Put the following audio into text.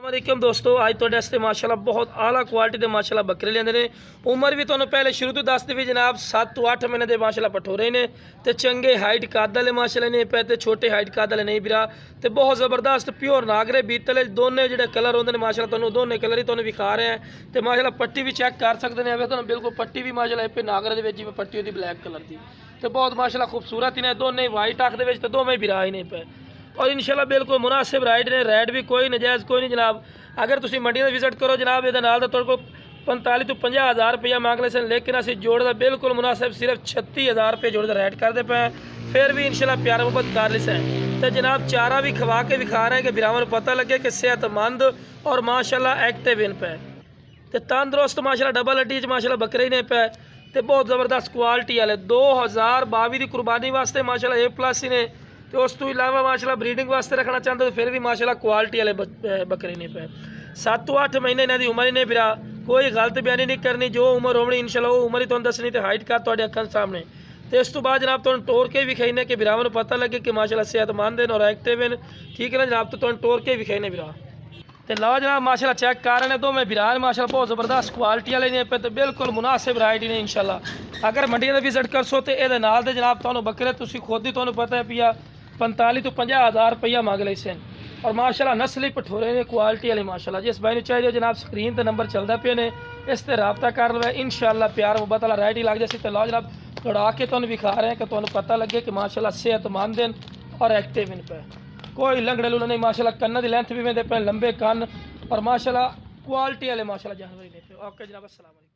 वालेकुम दोस्तों, आज तुहाडे वास्ते माशाल्लाह बहुत आला क्वालिटी के माशाल्लाह बकरे लेंदे ने। उम्र भी तुहानूं पहले शुरू तो दस दी भी जनाब 7 तो 8 महीने के माशाल्लाह पठोरे ने ते चंगे हाइट कद वाले माशाल्लाह ने पे ते छोटे हाइट कद वाले नहीं बिरा ते बहुत ज़बरदस्त प्योर नागरे बीतले दोनों जिहड़े कलर होंदे ने माशाल्लाह तुहानूं दोनों कलर ही तुहानूं विखा रहे हैं ते माशाल्लाह पट्टी भी चेक कर सकते हैं। तुहानूं बिल्कुल पट्टी भी माशाल्लाह पे नागरे दे विच जिवें पट्टी होंदी ब्लैक कलर की ते बहुत माशाल्लाह खूबसूरत ने दोनों वाइट अख दे विच ते दोवें बिरा ही ने पे और इंशाल्लाह बिल्कुल मुनासिब राइड ने। रेट भी कोई नजायज़ कोई नहीं जनाब। अगर तुम मंडिया विजिट करो जनाब ये तो 45 तो 50 हज़ार रुपया मांग ले सन, लेकिन असं जोड़ का बिल्कुल मुनासिब सिर्फ 36,000 रुपये जोड़ का रेट करते पे फिर भी इंशाल्लाह प्यार मुहब्बत कर ली सन। तो जनाब चारा भी खवा के विखा रहे हैं कि बिरावन पता लगे कि सेहतमंद और माशाल्लाह एक्टिव इन पे तो तंदुरुस्त माशाल्लाह डबल हड्डी माशाल्लाह बकरे ने पे तो बहुत ज़बरदस्त क्वालिटी वाले 2022 की कुर्बानी वास्ते माशाल्लाह A+ ही ने। तो उस तो इलावा माशाल्लाह ब्रीडिंग वास्ते रखना चाहते तो फिर भी माशाल्लाह क्वालिटी वाले बकरे नहीं पे 7 तो 8 महीने इन्हों की उम्र ही नहीं बिरा कोई गलत बयानी नहीं करनी। जो उम्र होनी इंशाल्लाह वो उम्र ही तुहानूं दसनी तो हाइट का तुहाडे अखां सामने। तो इस तो बाद जनाब तुहानूं टोर के विखाईने कि बिरावां नूं पता लगे कि माशाल्लाह सेहतमंद हैं और एक्टिव हैं। ठीक है ना जनाब, तो तुहानूं टोर के विखाईने बिरा तो लो जनाब माशाल्लाह चेक कर रहे हैं दो मैं बिरान माशाल्लाह बहुत ज़बरदस्त क्वालिटी वाले ने पे तो बिल्कुल मुनासिब राइट ने इंशाल्लाह। अगर मंडिया विजिट कर सो तो ये नाल दे जनाब तुहानूं बकरे तुसीं खुद ही तुहानूं पता है पिया 45 तो 50 हज़ार रुपया मांग ले सन और माशाल्लाह नस्ली पठोरे ने क्वालिटी वाले माशाल्लाह। जिस भाई ने चाहिए जनाब स्क्रीन पर नंबर चलता पे ने इस पर रबता कर लो इंशाल्लाह प्यार मुहब्बत वाला राइट ही लग जाए। तो लो जनाब दौड़ा के तुहानूं विखा रहे हैं कि तुहानूं पता लगे कि माशाल्लाह सेहतमंद हैं और एक्टिव इन पे कोई लंगड़े लुले नहीं माशाल्लाह। कन्न की लेंथ भी वेंदे पे लंबे कन्न और माशाल्लाह क्वालिटी वाले माशाल्लाह जानवर ही ने पे। ओके जनाब, अस्सलाम वालेकुम।